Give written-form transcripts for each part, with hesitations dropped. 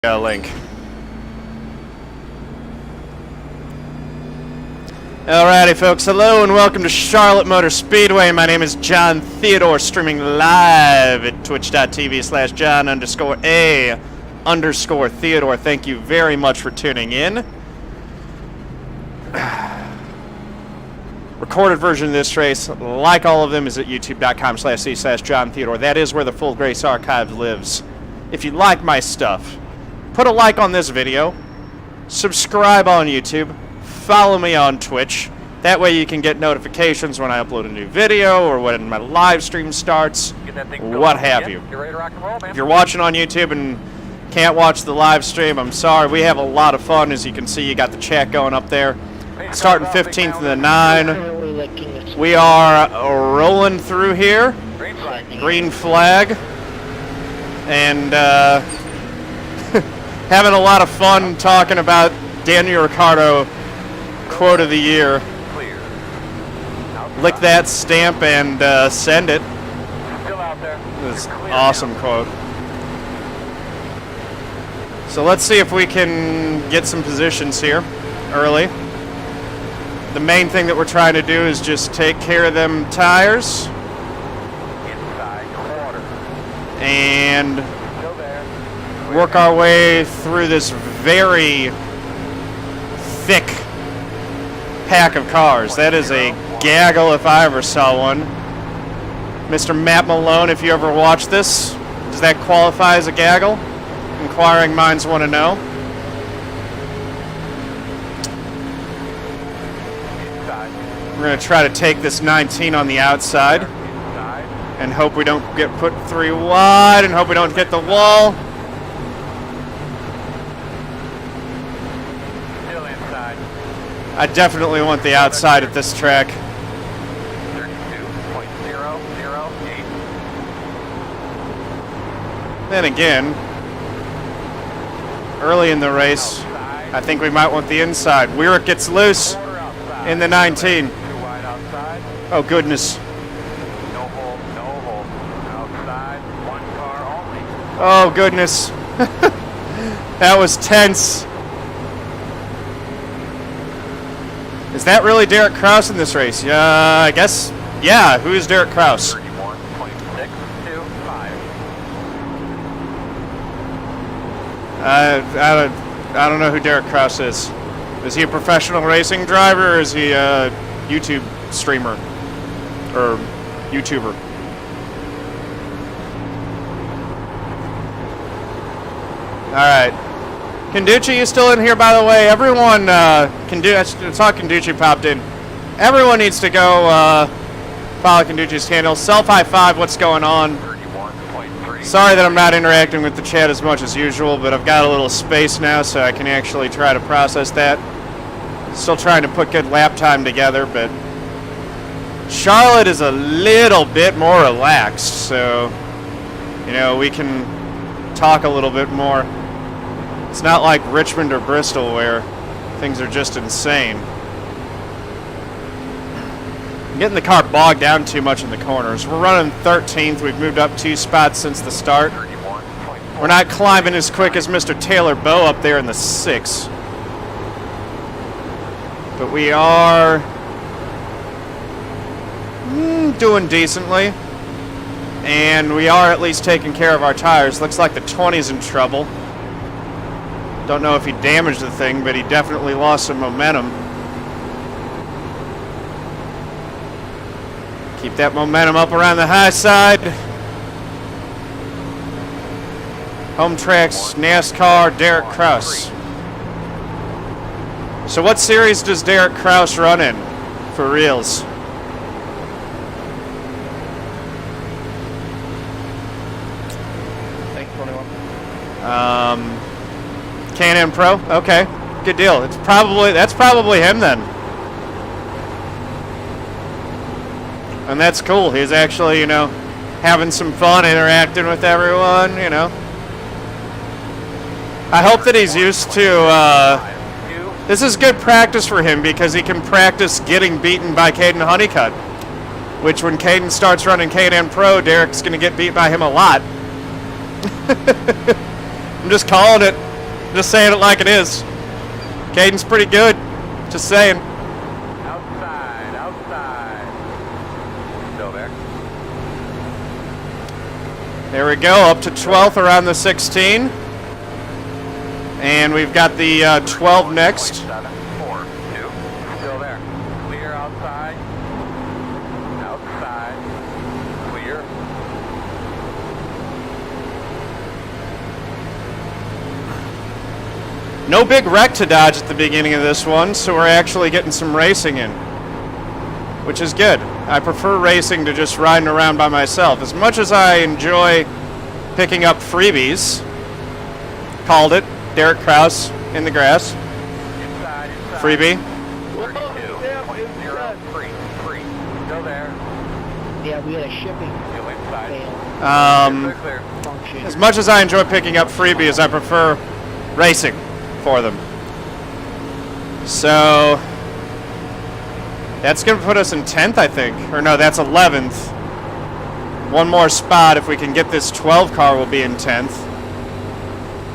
link. Alrighty folks, hello and welcome to Charlotte Motor Speedway. My name is John Theodore, streaming live at twitch.tv/John_A_Theodore. Thank you very much for tuning in. Recorded version of this race, like all of them, is at youtube.com/C/John Theodore. That is where the full race archive lives. If you like my stuff, put a like on this video, subscribe on YouTube, follow me on Twitch. That way you can get notifications when I upload a new video or when my live stream starts, what have you. If you're watching on YouTube and can't watch the live stream, I'm sorry. We have a lot of fun. As you can see, you got the chat going up there. Starting 15th in the 9. We are rolling through here. Green flag. And having a lot of fun talking about Daniel Ricciardo quote of the year. Lick that stamp and send it. This awesome quote. So let's see if we can get some positions here early. The main thing that we're trying to do is just take care of them tires. And work our way through this very thick pack of cars. That is a gaggle if I ever saw one. Mr. Matt Malone, if you ever watch this, does that qualify as a gaggle? Inquiring minds want to know. We're going to try to take this 19 on the outside and hope we don't get put 3 wide and hope we don't hit the wall. Still inside. I definitely want the outside at this track. 32.008. Then again, early in the race, I think we might want the inside. Weirick gets loose in the 19. Too wide outside. Oh goodness. No hold, no hold. Outside, 1 car only. Oh goodness. That was tense. Is that really Derek Kraus in this race? I guess. Yeah, who is Derek Kraus? 31.625. I don't know who Derek Kraus is. Is he a professional racing driver or is he a YouTube streamer? Or YouTuber? Alright. Kanducci, you still in here, by the way? Everyone, I saw Kanducci popped in. Everyone needs to go follow Kanducci's handle. Self high five, what's going on? 31.3. Sorry that I'm not interacting with the chat as much as usual, but I've got a little space now, so I can actually try to process that. Still trying to put good lap time together, but Charlotte is a little bit more relaxed, so, you know, we can talk a little bit more. It's not like Richmond or Bristol where things are just insane. I'm getting the car bogged down too much in the corners. We're running 13th. We've moved up 2 spots since the start. We're not climbing as quick as Mr. Taylor Bowe up there in the 6. But we are doing decently. And we are at least taking care of our tires. Looks like the 20's in trouble. Don't know if he damaged the thing, but he definitely lost some momentum. Keep that momentum up around the high side. Home tracks, NASCAR, Derek Kraus. So what series does Derek Kraus run in, for reals? K&N Pro? Okay, good deal. That's probably him then. And that's cool. He's actually, you know, having some fun interacting with everyone, you know. I hope that he's used to, this is good practice for him because he can practice getting beaten by Kaden Honeycutt. Which when Kaden starts running K&N Pro, Derek's going to get beat by him a lot. I'm just calling it. Just saying it like it is. Kaden's pretty good. Just saying. Outside, outside. Still there. There we go, up to 12th around the 16. And we've got the 12 next. 7, 4, 2. Still there. Clear outside. Outside. Clear. No big wreck to dodge at the beginning of this one, so we're actually getting some racing in, which is good. I prefer racing to just riding around by myself. As much as I enjoy picking up freebies, called it, Derek Krause in the grass, Inside, inside. freebie. 32.03. Free. Still there. Yeah, we had a shipping Still inside. fail Clear. function. As much as I enjoy picking up freebies, I prefer racing for them. So that's going to put us in 10th, I think. Or no, that's 11th. One more spot. If we can get this 12 car, we'll be in 10th.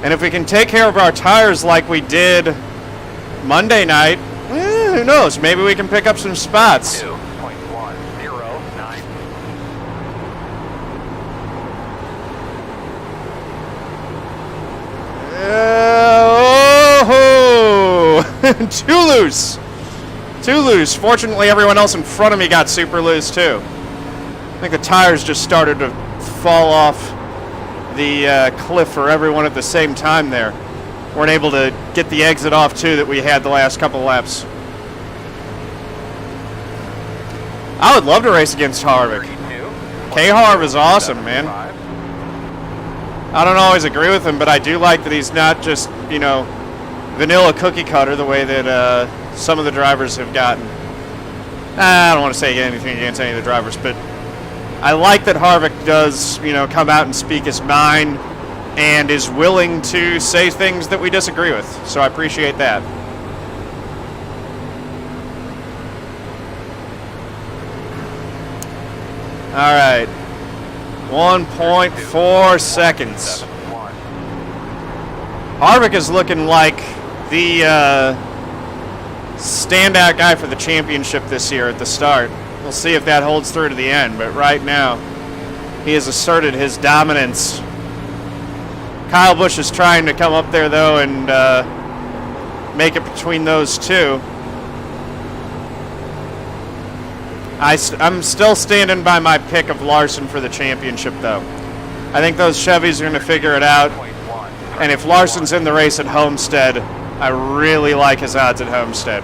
And if we can take care of our tires like we did Monday night, who knows? Maybe we can pick up some spots. 2.109. Oh, too loose. Too loose. Fortunately, everyone else in front of me got super loose too. I think the tires just started to fall off the cliff for everyone at the same time there. Weren't able to get the exit off too that we had the last couple laps. I would love to race against Harvick. 32. K-Harv is awesome, man. I don't always agree with him, but I do like that he's not just, you know, vanilla cookie cutter the way that some of the drivers have gotten. I don't want to say anything against any of the drivers, but I like that Harvick does, you know, come out and speak his mind and is willing to say things that we disagree with. So I appreciate that. All right. 1.4 seconds. 1. Harvick is looking like the standout guy for the championship this year at the start. We'll see if that holds through to the end, but right now he has asserted his dominance. Kyle Busch is trying to come up there, though, and make it between those two. I'm still standing by my pick of Larson for the championship, though. I think those Chevys are going to figure it out. 0.1. And if Larson's in the race at Homestead, I really like his odds at Homestead.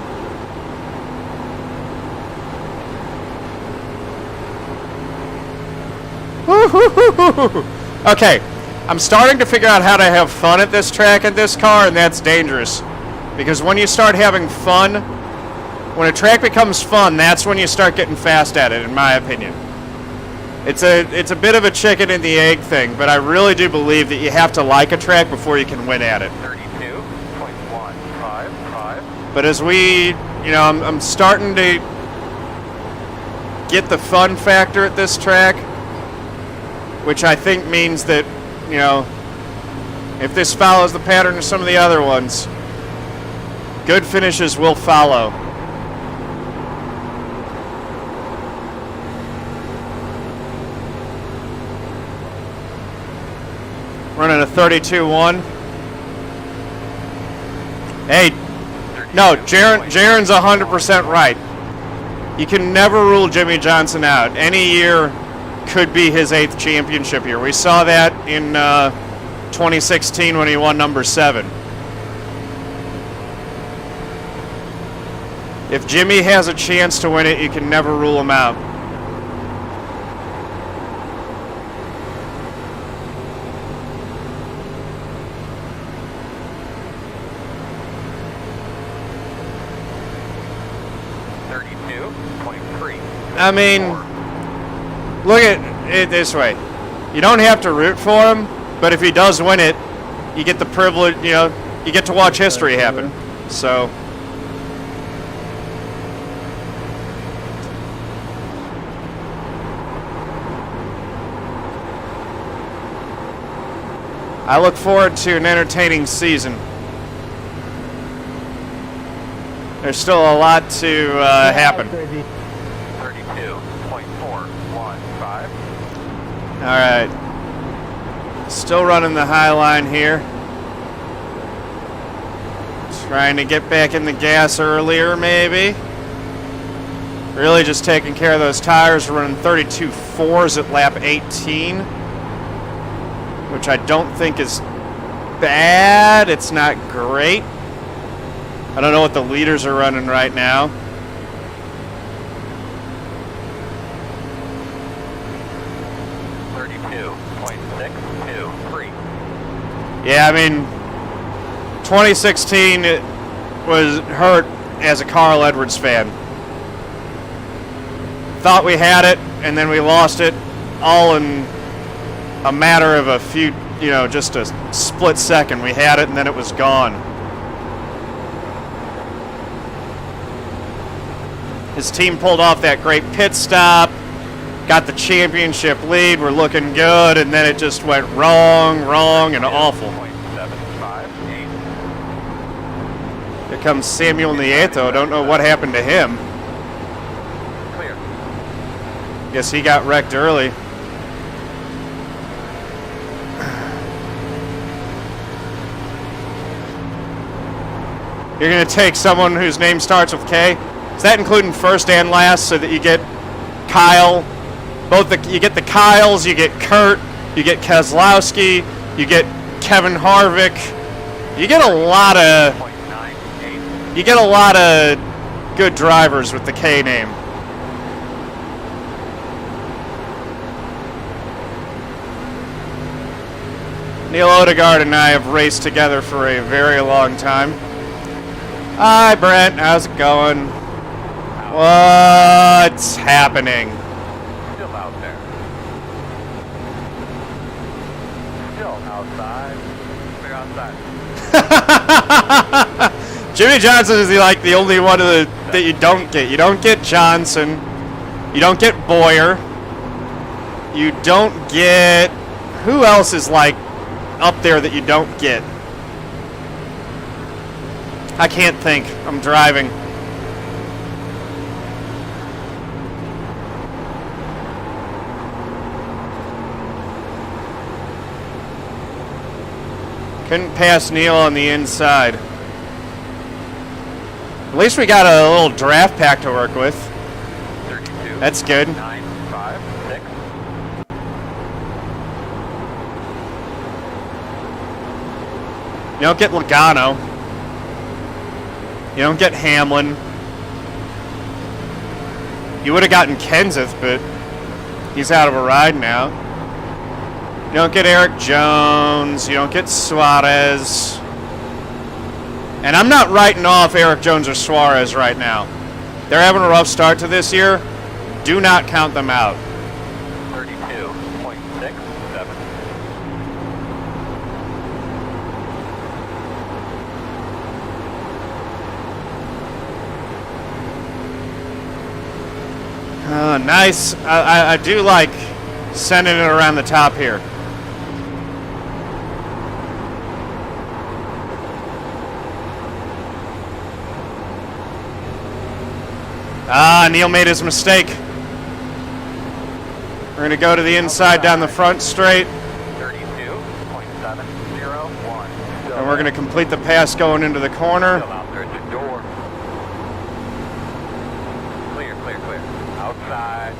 Okay, I'm starting to figure out how to have fun at this track in this car, and that's dangerous. Because when you start having fun, when a track becomes fun, that's when you start getting fast at it, in my opinion. It's a bit of a chicken and the egg thing, but I really do believe that you have to like a track before you can win at it. 32.155. But as we, you know, I'm starting to get the fun factor at this track, which I think means that, you know, if this follows the pattern of some of the other ones, good finishes will follow. Running a 32-1. Hey, no, Jaron's 100% right. You can never rule Jimmy Johnson out. Any year could be his 8th championship year. We saw that in 2016 when he won number 7. If Jimmy has a chance to win it, you can never rule him out. I mean, look at it this way. You don't have to root for him, but if he does win it, you get the privilege, you know, you get to watch history happen. So I look forward to an entertaining season There's still a lot to happen. 32.415. All right. Still running the high line here. Trying to get back in the gas earlier, maybe. Really just taking care of those tires. We're running 32.4s at lap 18, which I don't think is bad. It's not great. I don't know what the leaders are running right now. Yeah, I mean, 2016 it was hurt as a Carl Edwards fan. Thought we had it, and then we lost it all in a matter of a few, just a split second. We had it, and then it was gone. His team pulled off that great pit stop, got the championship lead, we're looking good, and then it just went wrong, and awful. Here comes Samuel Nieto. Don't know what happened to him. Clear. Guess he got wrecked early. You're going to take someone whose name starts with K? Is that including first and last, so that you get Kyle? You get the Kyles, you get Kurt, you get Keselowski, you get Kevin Harvick. You get a lot of good drivers with the K name. Neil Odegaard and I have raced together for a very long time. Hi, Brent. How's it going? What's happening? Still out there. Still outside. Clear outside. Jimmy Johnson is the only one that you don't get. You don't get Johnson. You don't get Boyer. You don't get... Who else is up there that you don't get? I can't think. I'm driving. Couldn't pass Neil on the inside. At least we got a little draft pack to work with. 32. That's good. 9, 5, 6. You don't get Logano. You don't get Hamlin. You would have gotten Kenseth, but he's out of a ride now. You don't get Eric Jones. You don't get Suarez. And I'm not writing off Eric Jones or Suarez right now. They're having a rough start to this year. Do not count them out. 32.67. Nice. I do like sending it around the top here. Neil made his mistake. We're going to go to the inside down the front straight. 32.701. And we're going to complete the pass going into the corner. Still out there at the door. Clear. Outside.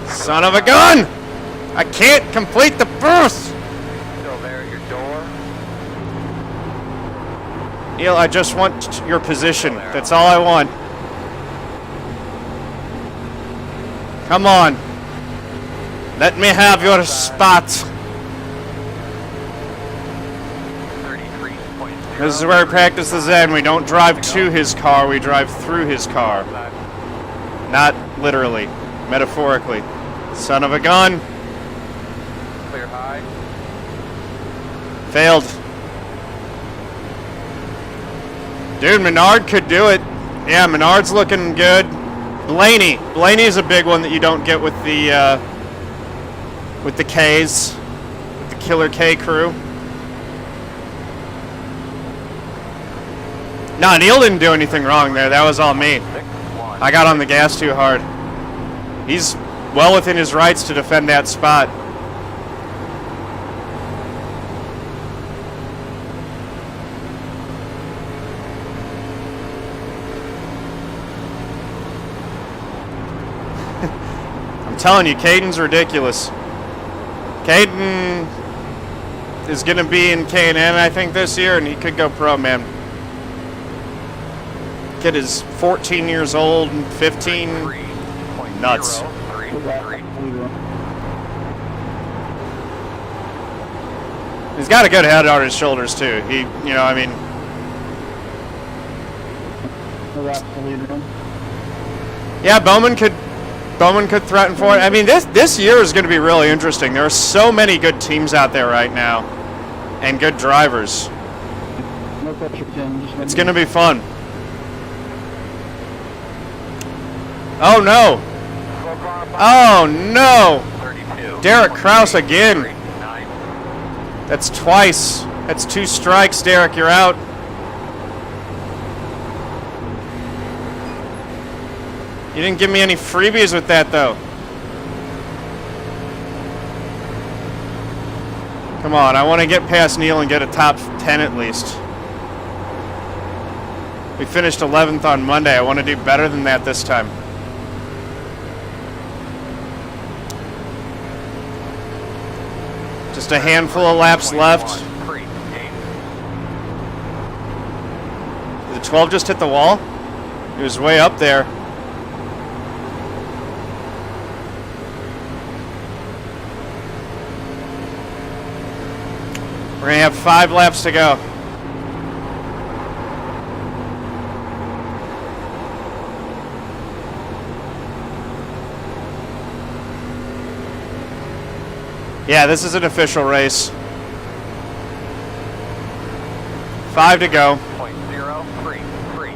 Son of a gun! I can't complete the burst! Still there at your door. Neil, I just want your position. That's all I want. Come on. Let me have your spot. 33.0. This is where practice ends. We don't drive to his car, we drive through his car. Not literally, metaphorically. Son of a gun. Clear high. Failed. Dude, Menard could do it. Yeah, Menard's looking good. Blaney's a big one that you don't get with the K's, with the Killer K crew. No, Neil didn't do anything wrong there. That was all me. 6-1. I got on the gas too hard. He's well within his rights to defend that spot. I'm telling you, Caden's ridiculous. Kaden is going to be in K&N, I think, this year, and he could go pro, man. Kid is 14 years old and 15. Nuts. 3.033. He's got a good head on his shoulders, too. He, you know, I mean, yeah, Bowman could threaten for it. I mean, this year is going to be really interesting. There are so many good teams out there right now, and good drivers. It's going to be fun. Oh no! Oh no! 32. Derek Kraus again. 9. That's twice. That's 2 strikes, Derek. You're out. You didn't give me any freebies with that, though. Come on, I want to get past Neil and get a top 10 at least. We finished 11th on Monday. I want to do better than that this time. Just a handful of laps left. Did the 12 just hit the wall? He was way up there. We're going to have 5 laps to go. Yeah, this is an official race. 5 to go. 0.033.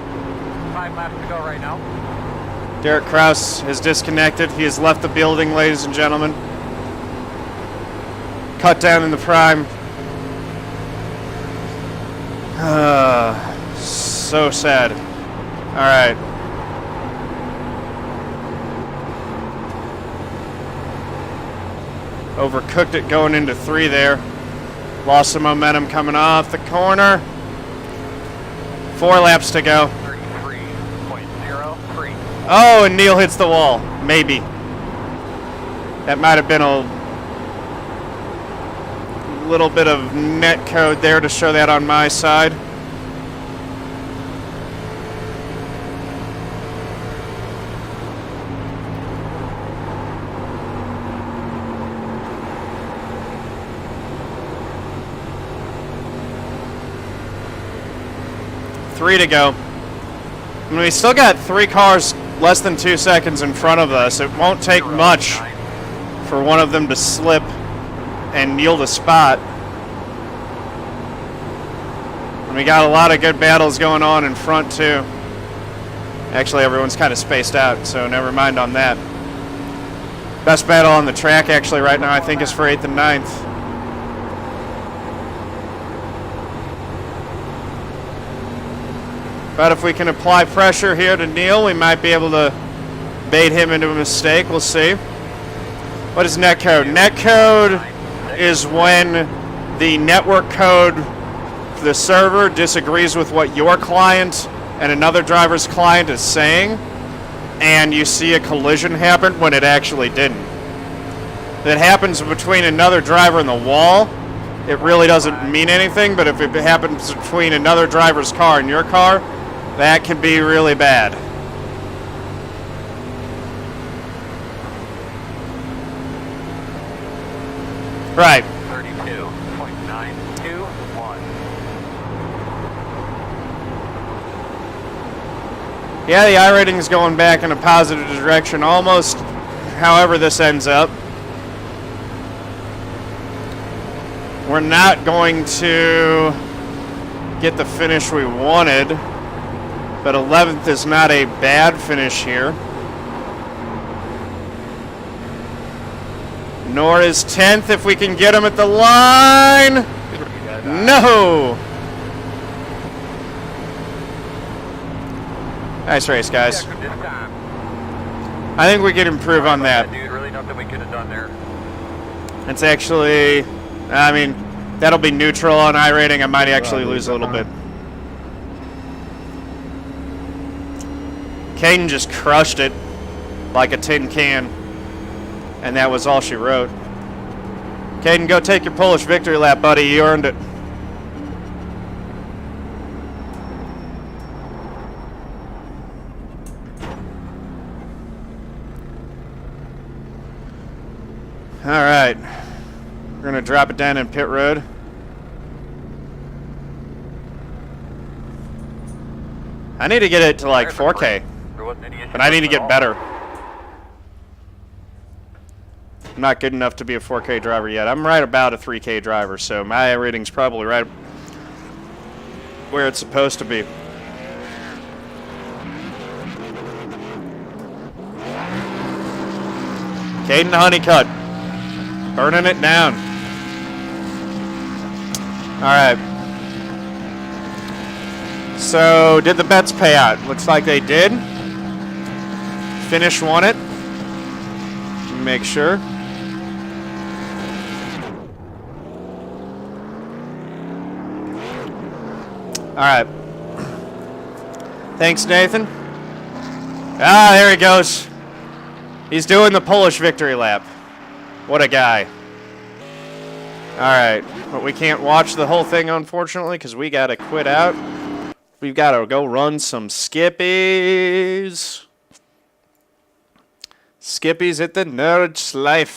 5 laps to go right now. Derek Kraus has disconnected. He has left the building, ladies and gentlemen. Cut down in the prime. So sad. All right. Overcooked it going into 3 there. Lost some momentum coming off the corner. 4 laps to go. 33.03. Oh, and Neil hits the wall. Maybe. That might have been a little bit of net code there to show that on my side. Three to go. I mean, we still got 3 cars less than 2 seconds in front of us. It won't take much for one of them to slip and yield a spot. And we got a lot of good battles going on in front too. Actually, everyone's kind of spaced out, so never mind on that. Best battle on the track actually right now I think is for 8th and 9th. But if we can apply pressure here to Neil, we might be able to bait him into a mistake. We'll see. What is netcode? Netcode is when the network code for the server disagrees with what your client and another driver's client is saying, and you see a collision happen when it actually didn't. If it happens between another driver and the wall, it really doesn't mean anything, but if it happens between another driver's car and your car, that can be really bad. Right. 32.921. Yeah, the iRating is going back in a positive direction almost however this ends up. We're not going to get the finish we wanted, but 11th is not a bad finish here. Nor is 10th if we can get him at the line. No. Nice race, guys. This time. I think we could improve on that. Dude, really nothing we could have done there. It's actually, I mean, that'll be neutral on iRating. I might actually lose a little bit. Kaden just crushed it like a tin can. And that was all she wrote. Kaden, go take your Polish victory lap, buddy. You earned it. All right. We're going to drop it down in pit road. I need to get it to like 4K. But I need to get better. I'm not good enough to be a 4K driver yet. I'm right about a 3K driver, so my rating's probably right where it's supposed to be. Kaden Honeycutt, burning it down. All right. So, did the bets pay out? Looks like they did. Finish won it. Make sure. All right. Thanks, Nathan. Ah, there he goes. He's doing the Polish victory lap. What a guy. All right. But we can't watch the whole thing, unfortunately, because we got to quit out. We've got to go run some skippies. Skippies at the Nerd's Life.